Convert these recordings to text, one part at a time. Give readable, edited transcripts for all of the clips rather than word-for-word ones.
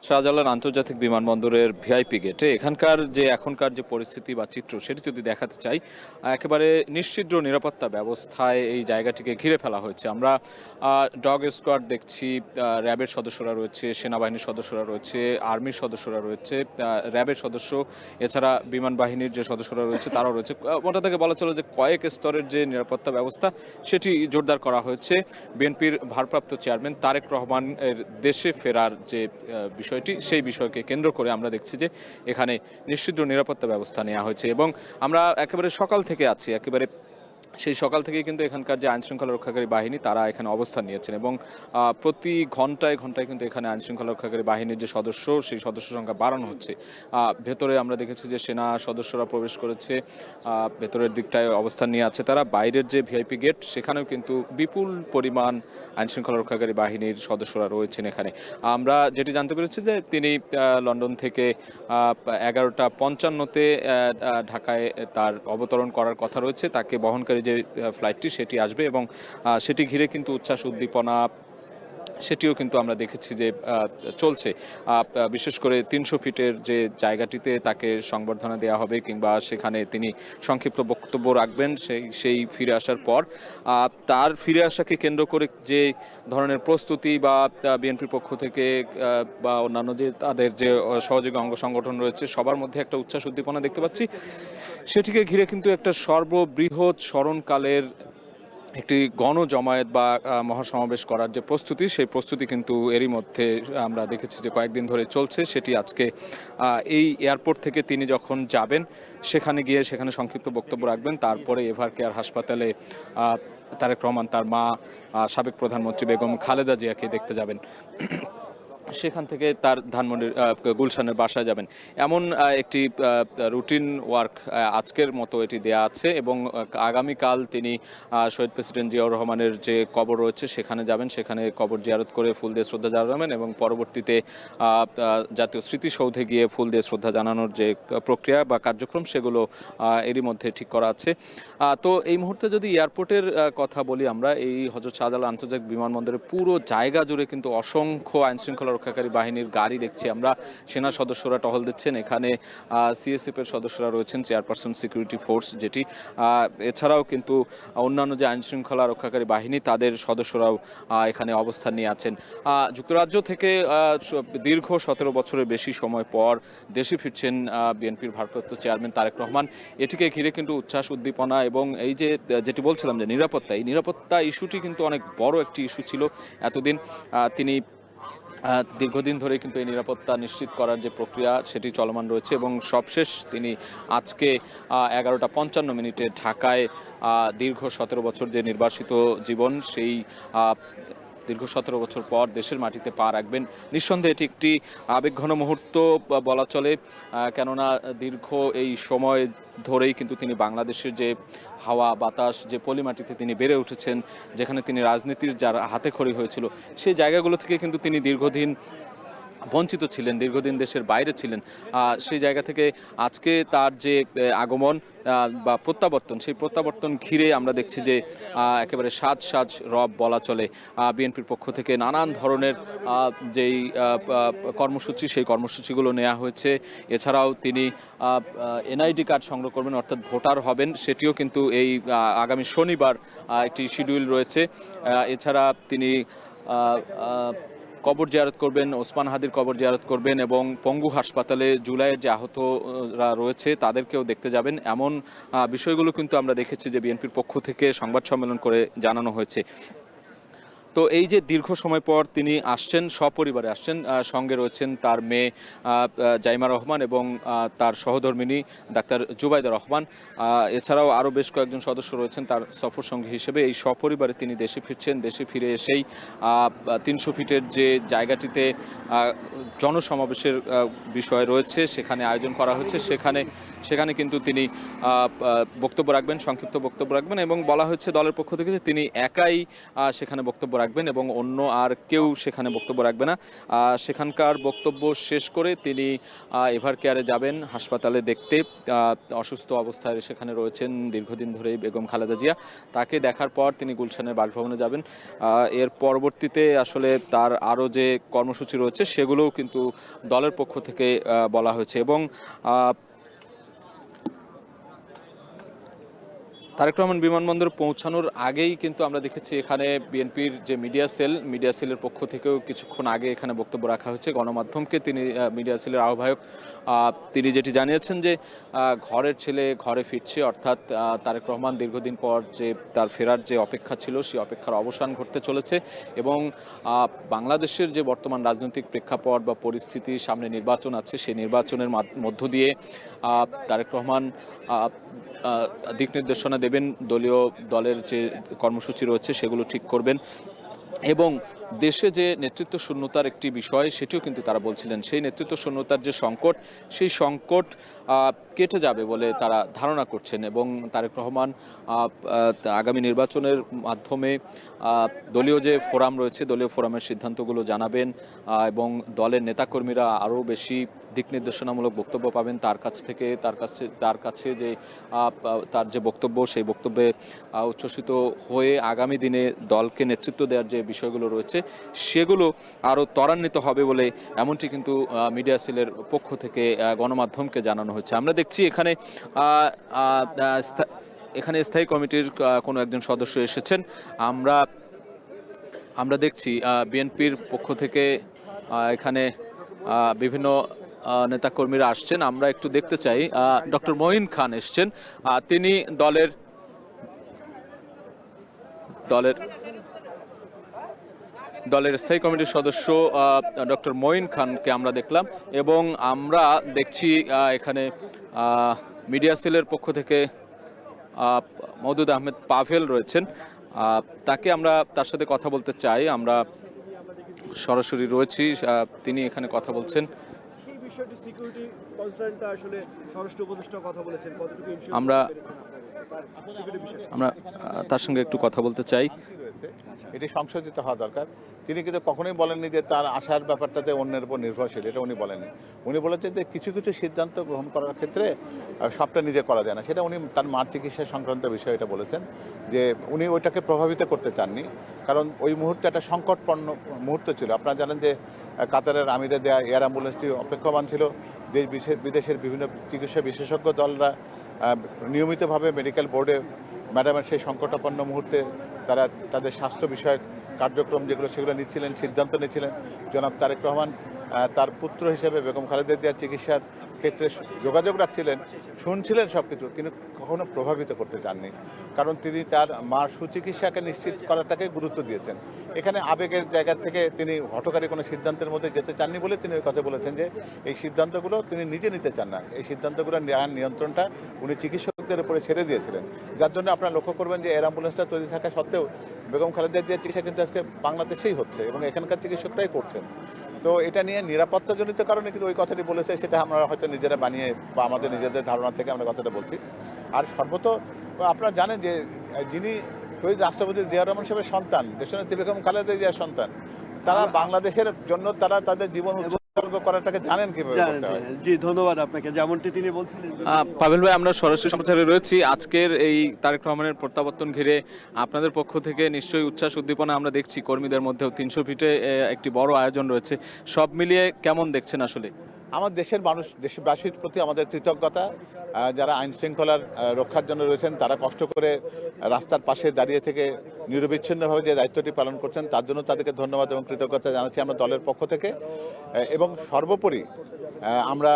শাহজালাল আন্তর্জাতিক বিমানবন্দরের ভিআইপি গেটে এখানকার যে এখনকার যে পরিস্থিতি বা চিত্র সেটি যদি দেখাতে চাই, একেবারে নিশ্ছিদ্র নিরাপত্তা ব্যবস্থায় এই জায়গাটিকে ঘিরে ফেলা হয়েছে। আমরা ডগ স্কোয়াড দেখছি, র্যাবের সদস্যরা রয়েছে, সেনাবাহিনীর সদস্যরা রয়েছে, আর্মির সদস্যরা রয়েছে, র্যাবের সদস্য, এছাড়া বিমান বাহিনীর যে সদস্যরা রয়েছে তারাও রয়েছে। মোটা থেকে বলা চলে যে কয়েক স্তরের যে নিরাপত্তা ব্যবস্থা সেটি জোরদার করা হয়েছে। বিএনপির ভারপ্রাপ্ত চেয়ারম্যান তারেক রহমানের দেশে ফেরার যে বিষয়টি, সেই বিষয়কে কেন্দ্র করে আমরা দেখছি যে এখানে নিশ্চিদ্র নিরাপত্তা ব্যবস্থা নেওয়া হয়েছে এবং আমরা একেবারে সকাল থেকে আছি, একেবারে সেই সকাল থেকেই কিন্তু এখানকার যে আইনশৃঙ্খলা রক্ষাকারী বাহিনী তারা এখানে অবস্থান নিয়েছেন এবং প্রতি ঘন্টায় ঘন্টায় কিন্তু এখানে আইনশৃঙ্খলা রক্ষাকারী বাহিনীর যে সদস্য, সেই সদস্য সংখ্যা বাড়ানো হচ্ছে। ভেতরে আমরা দেখেছি যে সেনা সদস্যরা প্রবেশ করেছে, ভেতরের দিকটায় অবস্থান নিয়ে আছে তারা। বাইরের যে ভিআইপি গেট সেখানেও কিন্তু বিপুল পরিমাণ আইনশৃঙ্খলা রক্ষাকারী বাহিনীর সদস্যরা রয়েছেন এখানে। আমরা যেটি জানতে পেরেছি যে তিনি লন্ডন থেকে 11:55-তে ঢাকায় তার অবতরণ করার কথা রয়েছে। তাকে বহনকারী যে ফ্লাইটটি সেটি আসবে এবং সেটি ঘিরে কিন্তু উচ্ছ্বাস উদ্দীপনা সেটিও কিন্তু আমরা দেখেছি যে চলছে। বিশেষ করে 300 ফিটের যে জায়গাটিতে তাকে সংবর্ধনা দেওয়া হবে কিংবা সেখানে তিনি সংক্ষিপ্ত বক্তব্য রাখবেন সেই ফিরে আসার পর। তার ফিরে আসাকে কেন্দ্র করে যে ধরনের প্রস্তুতি বা বিএনপির পক্ষ থেকে বা অন্যান্য যে তাদের যে সহযোগী অঙ্গ সংগঠন রয়েছে সবার মধ্যে একটা উচ্ছ্বাস উদ্দীপনা দেখতে পাচ্ছি। সেটিকে ঘিরে কিন্তু একটা সর্ববৃহৎ স্মরণকালের একটি গণজমায়েত বা মহাসমাবেশ করার যে প্রস্তুতি, সেই প্রস্তুতি কিন্তু এরই মধ্যে আমরা দেখেছি যে কয়েকদিন ধরে চলছে। সেটি আজকে এই এয়ারপোর্ট থেকে তিনি যখন যাবেন সেখানে গিয়ে সেখানে সংক্ষিপ্ত বক্তব্য রাখবেন। তারপরে এভার কেয়ার হাসপাতালে তারেক রহমান তার মা সাবেক প্রধানমন্ত্রী বেগম খালেদা জিয়াকে দেখতে যাবেন। সেখান থেকে তার ধানমন্ডির গুলশানের বাসায় যাবেন। এমন একটি রুটিন ওয়ার্ক আজকের মতো এটি দেয়া আছে এবং আগামীকাল তিনি শহীদ প্রেসিডেন্ট জিয়াউর রহমানের যে কবর রয়েছে সেখানে যাবেন, সেখানে কবর জিয়ারত করে ফুল দিয়ে শ্রদ্ধা জানাবেন এবং পরবর্তীতে জাতীয় স্মৃতিসৌধে গিয়ে ফুল দিয়ে শ্রদ্ধা জানানোর যে প্রক্রিয়া বা কার্যক্রম সেগুলো এরই মধ্যে ঠিক করা আছে। তো এই মুহূর্তে যদি এয়ারপোর্টের কথা বলি, আমরা এই হযরত শাহজালাল আন্তর্জাতিক বিমানবন্দরের পুরো জায়গা জুড়ে কিন্তু অসংখ্য আইনশৃঙ্খলা রক্ষাকারী বাহিনীর গাড়ি দেখছি আমরা। সেনা সদস্যরা টহল দিচ্ছেন, এখানে সিএসএফ এর সদস্যরা রয়েছেন, চেয়ারপারসন সিকিউরিটি ফোর্স যেটি। এছাড়াও কিন্তু অন্যান্য যে আইনশৃঙ্খলা রক্ষাকারী বাহিনী তাদের সদস্যরাও এখানে অবস্থান নিয়ে আছেন। যুক্তরাজ্য থেকে দীর্ঘ 17 বছরের বেশি সময় পর দেশে ফিরছেন বিএনপির ভারপ্রাপ্ত চেয়ারম্যান তারেক রহমান। এটিকে ঘিরে কিন্তু উচ্ছ্বাস উদ্দীপনা এবং এই যে যেটি বলছিলাম যে নিরাপত্তা, এই নিরাপত্তা ইস্যুটি কিন্তু অনেক বড় একটি ইস্যু ছিল এতদিন। তিনি দীর্ঘদিন ধরে কিন্তু এই নিরাপত্তা নিশ্চিত করার যে প্রক্রিয়া সেটি চলমান রয়েছে এবং সবশেষ তিনি আজকে 11:55 ঢাকায় দীর্ঘ 17 বছর যে নির্বাসিত জীবন, সেই দীর্ঘ 17 বছর পর দেশের মাটিতে পা রাখবেন। নিঃসন্দেহে এটি একটি আবেগঘন মুহূর্ত বলা চলে, কেননা দীর্ঘ এই সময় ধরেই কিন্তু তিনি বাংলাদেশের যে হাওয়া বাতাস, যে পলিমাটিতে তিনি বেড়ে উঠেছেন, যেখানে তিনি রাজনীতির যার হাতে খড়ি হয়েছিল, সেই জায়গাগুলো থেকে কিন্তু তিনি দীর্ঘদিন বঞ্চিত ছিলেন, দীর্ঘদিন দেশের বাইরে ছিলেন। সেই জায়গা থেকে আজকে তার যে আগমন বা প্রত্যাবর্তন, সেই প্রত্যাবর্তন ঘিরে আমরা দেখছি যে একেবারে সাজ সাজ রব বলা চলে। বিএনপির পক্ষ থেকে নানান ধরনের যেই কর্মসূচি, সেই কর্মসূচিগুলো নেওয়া হয়েছে। এছাড়াও তিনি এনআইডি কার্ড সংগ্রহ করবেন, অর্থাৎ ভোটার হবেন, সেটিও কিন্তু এই আগামী শনিবার একটি শিডিউল রয়েছে। এছাড়া তিনি কবর জিয়ারত করবেন, ওসমান হাদির কবর জিয়ারত করবেন এবং পঙ্গু হাসপাতালে জুলাইয়ের যে আহতরা রয়েছে তাদেরকেও দেখতে যাবেন। এমন বিষয়গুলো কিন্তু আমরা দেখেছি যে বিএনপির পক্ষ থেকে সংবাদ সম্মেলন করে জানানো হয়েছে। তো এই যে দীর্ঘ সময় পর তিনি আসছেন, সপরিবারে আসছেন, সঙ্গে রয়েছেন তার মেয়ে জাইমা রহমান এবং তার সহধর্মিণী ডাক্তার জুবাইদা রহমান। এছাড়াও আরও বেশ কয়েকজন সদস্য রয়েছেন তার সফর সঙ্গী হিসেবে। এই সপরিবারে তিনি দেশে ফিরছেন। দেশে ফিরে এসেই 300 ফিটের যে জায়গাটিতে জনসমাবেশের বিষয় রয়েছে সেখানে আয়োজন করা হয়েছে, সেখানে কিন্তু তিনি বক্তব্য রাখবেন, সংক্ষিপ্ত বক্তব্য রাখবেন এবং বলা হয়েছে দলের পক্ষ থেকে যে তিনি একাই সেখানে বক্তব্য রাখবেন। রাখবেন এবং অন্য আর কেউ সেখানে বক্তব্য রাখবে না। সেখানকার বক্তব্য শেষ করে তিনি এভার কেয়ারে যাবেন হাসপাতালে দেখতে। অসুস্থ অবস্থায় সেখানে রয়েছেন দীর্ঘদিন ধরেই বেগম খালেদা জিয়া। তাকে দেখার পর তিনি গুলশানের বাসভবনে যাবেন। এর পরবর্তীতে আসলে তার আরও যে কর্মসূচি রয়েছে সেগুলোও কিন্তু দলের পক্ষ থেকে বলা হয়েছে এবং তারেক রহমান বিমানবন্দরে পৌঁছানোর আগেই কিন্তু আমরা দেখেছি এখানে বিএনপির যে মিডিয়া সেলের পক্ষ থেকেও কিছুক্ষণ আগে এখানে বক্তব্য রাখা হয়েছে গণমাধ্যমকে। তিনি মিডিয়া সেলের আহ্বায়ক তিনি যেটি জানিয়েছেন যে ঘরের ছেলে ঘরে ফিরছে, অর্থাৎ তারেক রহমান দীর্ঘদিন পর যে তার ফেরার যে অপেক্ষা ছিল সেই অপেক্ষার অবসান ঘটতে চলেছে এবং বাংলাদেশের যে বর্তমান রাজনৈতিক প্রেক্ষাপট বা পরিস্থিতি, সামনে নির্বাচন আছে, সেই নির্বাচনের মধ্য দিয়ে তারেক রহমান দিক নির্দেশনা দেবেন, দলের যে কর্মসূচি রয়েছে সেগুলো ঠিক করবেন এবং দেশে যে নেতৃত্ব শূন্যতার একটি বিষয় সেটিও কিন্তু তারা বলছিলেন। সেই নেতৃত্ব শূন্যতার যে সংকট, সেই সংকট কেটে যাবে বলে তারা ধারণা করছেন এবং তারেক রহমান আগামী নির্বাচনের মাধ্যমে দলীয় যে ফোরাম রয়েছে দলীয় ফোরামের সিদ্ধান্তগুলো জানাবেন এবং দলের নেতাকর্মীরা আরও বেশি দিক নির্দেশনামূলক বক্তব্য পাবেন তার কাছে যে তার যে বক্তব্য সেই বক্তব্যে উচ্ছ্বসিত হয়ে আগামী দিনে দলকে নেতৃত্ব দেওয়ার যে বিষয়গুলো রয়েছে সেগুলো আরও ত্বরান্বিত হবে বলে এমনটি কিন্তু মিডিয়া সেলের পক্ষ থেকে গণমাধ্যমকে জানানো হয়েছে। আমরা দেখছি এখানে স্থায়ী কমিটির কোনো একজন সদস্য এসেছেন। আমরা দেখছি বিএনপির পক্ষ থেকে এখানে বিভিন্ন নেতাকর্মীরা আসছেন। আমরা একটু দেখতে চাই, ডক্টর মঈন খান এসছেন। তিনি দলের স্থায়ী কমিটির সদস্য ডক্টর মঈন খানকে আমরা দেখলাম এবং আমরা দেখছি এখানে মিডিয়া সেলের পক্ষ থেকে মওদুদ আহমেদ পাভেল রয়েছেন। তার সাথে কথা বলতে চাই। আমরা সরাসরি রয়েছি, তিনি এখানে কথা বলছেন। আমরা তার সঙ্গে একটু কথা বলতে চাই। এটি সংশোধিত হওয়া দরকার। তিনি কিন্তু কখনোই বলেননি যে তার আশার ব্যাপারটাতে অন্যের উপর নির্ভরশীল, এটা উনি বলেননি। উনি বলেছেন যে কিছু কিছু সিদ্ধান্ত গ্রহণ করার ক্ষেত্রে সবটা নিজে করা যায় না, সেটা উনি তার মার চিকিৎসা সংক্রান্ত বিষয়ে এটা বলেছেন যে উনি ওইটাকে প্রভাবিত করতে চাননি, কারণ ওই মুহূর্তে একটা সংকটপূর্ণ মুহূর্ত ছিল। আপনারা জানেন যে কাতারের আমিরে দেয়া এয়ার অ্যাম্বুলেন্সটি অপেক্ষমান ছিল। বিদেশের বিভিন্ন চিকিৎসা বিশেষজ্ঞ দলরা নিয়মিতভাবে মেডিকেল বোর্ডে ম্যাডামের সেই সংকটাপন্ন মুহূর্তে তারা তাদের স্বাস্থ্য বিষয়ক কার্যক্রম যেগুলো সেগুলো নিচ্ছিলেন, সিদ্ধান্ত নিচ্ছিলেন। জনাব তারেক রহমান তার পুত্র হিসেবে বেগম খালেদা জিয়ার চিকিৎসার ক্ষেত্রে যোগাযোগ রাখছিলেন, শুনছিলেন সব কিছু, কিন্তু কখনো প্রভাবিত করতে চাননি, কারণ তিনি তার মার সুচিকিৎসাকে নিশ্চিত করাটাকে গুরুত্ব দিয়েছেন। এখানে আবেগের জায়গা থেকে তিনি হঠকারী কোনো সিদ্ধান্তের মধ্যে যেতে চাননি বলে তিনি ওই কথা বলেছেন যে এই সিদ্ধান্তগুলো তিনি নিজে নিতে চান না, এই সিদ্ধান্তগুলোর নিয়ন্ত্রণটা উনি চিকিৎসকদের উপরে ছেড়ে দিয়েছিলেন। যার জন্য আপনারা লক্ষ্য করবেন যে এয়ার অ্যাম্বুলেন্সটা তৈরি থাকা সত্ত্বেও বেগম খালেদা জিয়ার চিকিৎসা কিন্তু আজকে বাংলাদেশেই হচ্ছে এবং এখানকার চিকিৎসকরাই করছেন। তো এটা নিয়ে নিরাপত্তাজনিত কারণে কিন্তু ওই কথাটি বলেছে, সেটা আমরা হয়তো নিজেরা বানিয়ে বা আমাদের নিজেদের ধারণা থেকে আমরা কথাটা বলছি। আর সর্বত আপনারা জানেন যে যিনি শহীদ রাষ্ট্রপতি জিয়াউর রহমান সাহেবের সন্তান, দেশনেত্রী বেগম খালেদা জিয়ার সন্তান, তারা বাংলাদেশের জন্য তারা তাদের জীবন উৎসর্গ করাটাকে জানেন কিভাবে করতে হয়। জি, ধন্যবাদ আপনাকে। যেমনটি তিনি বলছিলেন, পাভেল ভাই, আমরা সরাসরি সম্প্রচারে রয়েছি। আজকের এই তারেক রহমানের প্রত্যাবর্তন ঘিরে আপনাদের পক্ষ থেকে নিশ্চয়ই উচ্ছ্বাস উদ্দীপনা আমরা দেখছি। কর্মীদের মধ্যেও 300 ফিটে একটি বড় আয়োজন রয়েছে। সব মিলিয়ে কেমন দেখছেন আসলে? আমার দেশের মানুষ, দেশবাসীর প্রতি আমাদের কৃতজ্ঞতা। যারা আইন শৃঙ্খলার রক্ষার জন্য রয়েছেন, তারা কষ্ট করে রাস্তার পাশে দাঁড়িয়ে থেকে নিরবিচ্ছিন্নভাবে যে দায়িত্বটি পালন করছেন, তার জন্য তাদেরকে ধন্যবাদ এবং কৃতজ্ঞতা জানাচ্ছি আমরা দলের পক্ষ থেকে। এবং সর্বোপরি আমরা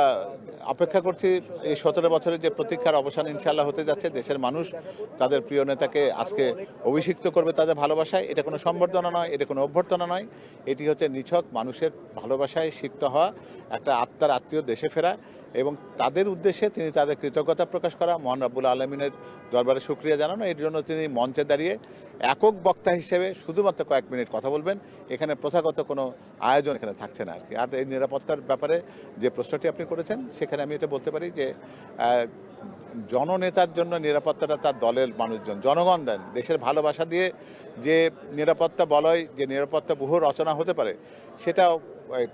অপেক্ষা করছি এই 17 বছরের যে প্রতীক্ষার অবসান ইনশাআল্লাহ হতে যাচ্ছে। দেশের মানুষ তাদের প্রিয় নেতাকে আজকে অভিষিক্ত করবে তাদের ভালোবাসায়। এটা কোনো সম্বর্ধনা নয়, এটা কোনো অভ্যর্থনা নয়, এটি হচ্ছে নিছক মানুষের ভালোবাসায় সিক্ত হওয়া একটা আত্মার আত্মীয় দেশে ফেরা। এবং তাদের উদ্দেশ্যে তিনি তাদের কৃতজ্ঞতা প্রকাশ করা, মহান রাব্বুল আলমিনের দরবারে শুকরিয়া জানানো। এর জন্য তিনি মঞ্চে দাঁড়িয়ে একক বক্তা হিসেবে শুধুমাত্র কয়েক মিনিট কথা বলবেন। এখানে প্রথাগত কোনো আয়োজন এখানে থাকছে না আর কি। আর এই নিরাপত্তার ব্যাপারে যে প্রশ্নটি আপনি করেছেন, সেখানে আমি এটা বলতে পারি যে জননেতার জন্য নিরাপত্তাটা তার দলের মানুষজন, জনগণ দেন। দেশের ভালোবাসা দিয়ে যে নিরাপত্তা বলয়, যে নিরাপত্তা ব্যূহ রচনা হতে পারে, সেটাও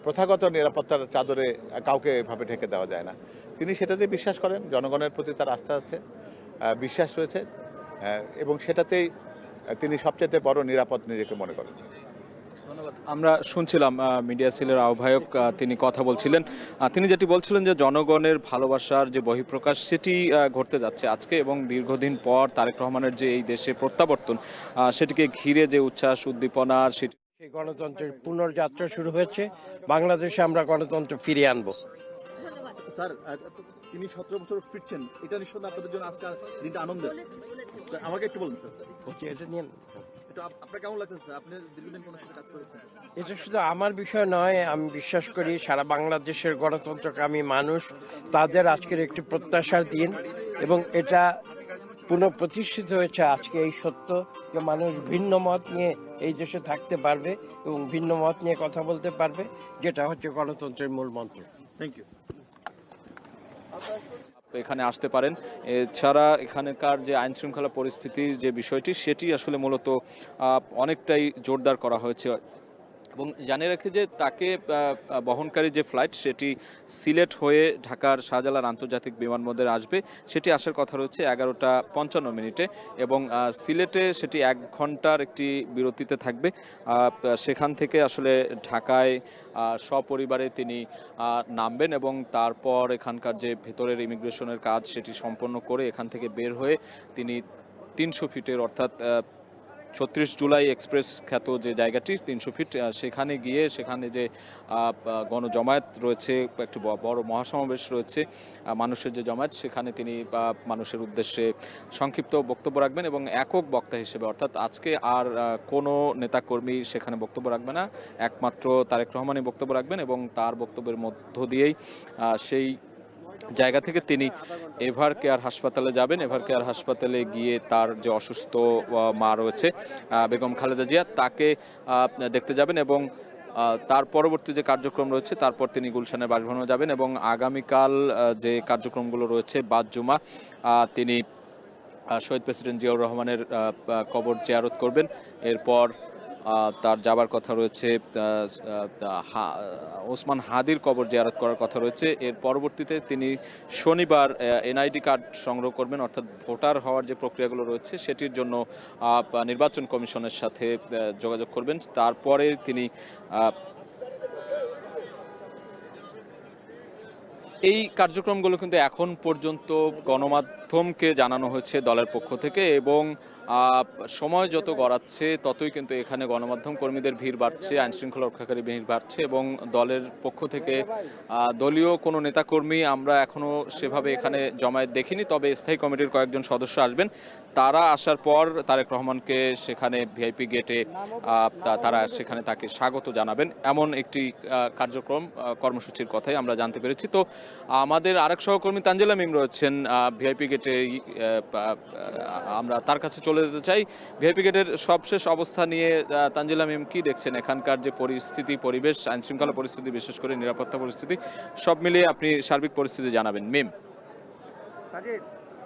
প্রথাগত নিরাপত্তার চাদরে কাউকে এভাবে ঢেকে দেওয়া যায় না। তিনি সেটাতে বিশ্বাস করেন, জনগণের প্রতি তার আস্থা আছে, বিশ্বাস রয়েছে, এবং সেটাতেই তিনি সবচেয়ে বড় নিরাপদ নিজেকে মনে করেন। আমরা শুনছিলাম মিডিয়া সেলের আহ্বায়ক, তিনি কথা বলছিলেন। তিনি যেটি বলছিলেন যে জনগণের ভালোবাসার যে বহিঃপ্রকাশ সেটি ঘটতে যাচ্ছে আজকে, এবং দীর্ঘদিন পর তারেক রহমানের যে এই দেশে প্রত্যাবর্তন, সেটিকে ঘিরে যে উচ্ছ্বাস উদ্দীপনা, সেটি সেই গণতন্ত্রের পুনর্যাত্রা শুরু হয়েছে। বাংলাদেশে আমরা গণতন্ত্র ফিরিয়ে আনবো। স্যার, তিনি 17 বছর ফিরছেন, এটা নিঃসন্দেহে আপনাদের জন্য আজকে দিনটা আনন্দের। আমাকে একটু বলুন স্যার, এটা নিয়ে একটু আপনার কেমন লাগছে স্যার? আপনি দীর্ঘদিন কোনো সাথে কাজ করেছেন। এটা শুধু আমার বিষয় নয়, আমি বিশ্বাস করি সারা বাংলাদেশের গণতন্ত্রকামী মানুষ, তাদের আজকের একটি প্রত্যাশার দিন, এবং এটা পুনঃপ্রতিষ্ঠিত হয়েছে আজকে এই সত্য যে মানুষ ভিন্ন মত নিয়ে এই দেশে থাকতে পারবে এবং ভিন্ন মত নিয়ে কথা বলতে পারবে, যেটা হচ্ছে গণতন্ত্রের মূল মন্ত্র। Thank you. এখানে আসতে পারেন। এছাড়া এখানকার যে আইন শৃঙ্খলা পরিস্থিতির যে বিষয়টি, সেটি আসলে মূলত অনেকটাই জোরদার করা হয়েছে। এবং জানিয়ে রাখি যে তাকে বহনকারী যে ফ্লাইট, সেটি সিলেট হয়ে ঢাকার শাহজালাল আন্তর্জাতিক বিমানবন্দরে আসবে। সেটি আসার কথা রয়েছে 11:55 এবং সিলেটে সেটি 1 ঘন্টার একটি বিরতিতে থাকবে। সেখান থেকে আসলে ঢাকায় সপরিবারে তিনি নামবেন, এবং তারপর এখানকার যে ভেতরের ইমিগ্রেশনের কাজ সেটি সম্পন্ন করে এখান থেকে বের হয়ে তিনি 300 ফিটের, অর্থাৎ 36 জুলাই এক্সপ্রেস খ্যাত যে জায়গাটি 300 ফিট, সেখানে গিয়ে সেখানে যে গণজমায়েত রয়েছে, একটি বড় মহাসমাবেশ রয়েছে, মানুষের যে জমায়েত, সেখানে তিনি মানুষের উদ্দেশ্যে সংক্ষিপ্ত বক্তব্য রাখবেন এবং একক বক্তা হিসেবে, অর্থাৎ আজকে আর কোনো নেতাকর্মী সেখানে বক্তব্য রাখবে না, একমাত্র তারেক রহমানই বক্তব্য রাখবেন। এবং তার বক্তব্যের মধ্য দিয়েই সেই জায়গা থেকে তিনি এভার কেয়ার হাসপাতালে যাবেন। এভার কেয়ার হাসপাতালে গিয়ে তার যে অসুস্থ মা রয়েছে বেগম খালেদা জিয়া, তাকে দেখতে যাবেন, এবং তার পরবর্তী যে কার্যক্রম রয়েছে তারপর তিনি গুলশানের বাসভবনে যাবেন, এবং আগামীকাল যে কার্যক্রমগুলো রয়েছে, বাদ জুমা, তিনি শহীদ প্রেসিডেন্ট জিয়াউর রহমানের কবর জিয়ারত করবেন। এরপর তার যাবার কথা রয়েছে ওসমান হাদির কবর জিয়ারত করার কথা রয়েছে। এর পরবর্তীতে তিনি শনিবার এনআইডি কার্ড সংগ্রহ করবেন, অর্থাৎ ভোটার হওয়ার যে প্রক্রিয়াগুলো রয়েছে সেটির জন্য নির্বাচন কমিশনের সাথে যোগাযোগ করবেন। তারপরে তিনি এই কার্যক্রমগুলো কিন্তু এখন পর্যন্ত গণমাধ্যমকে জানানো হয়েছে দলের পক্ষ থেকে, এবং সময় যত গড়াচ্ছে ততই কিন্তু এখানে গণমাধ্যম কর্মীদের ভিড় বাড়ছে, আইনশৃঙ্খলা রক্ষাকারী ভিড় বাড়ছে, এবং দলের পক্ষ থেকে দলীয় কোনো নেতাকর্মী আমরা এখনও সেভাবে এখানে জমায়েত দেখিনি। তবে স্থায়ী কমিটির কয়েকজন সদস্য আসবেন, তারা আসার পর তারেক রহমানকে সেখানে ভিআইপি গেটে তারা সেখানে তাকে স্বাগত জানাবেন, এমন একটি কার্যক্রম কর্মসূচির কথাই আমরা জানতে পেরেছি। তো আমাদের আরেক সহকর্মী তানজিলা মিম রয়েছেন ভিআইপি গেটে, আমরা তার কাছে চলে যেতে চাই। ভিআইপি গেটের সবশেষ অবস্থা নিয়ে তানজিলা মিম কি দেখছেন? এখানকার যে পরিস্থিতি, পরিবেশ, আইনশৃঙ্খলা পরিস্থিতি, বিশেষ করে নিরাপত্তা পরিস্থিতি, সব মিলিয়ে আপনি সার্বিক পরিস্থিতি জানাবেন। মিম। সাজিদ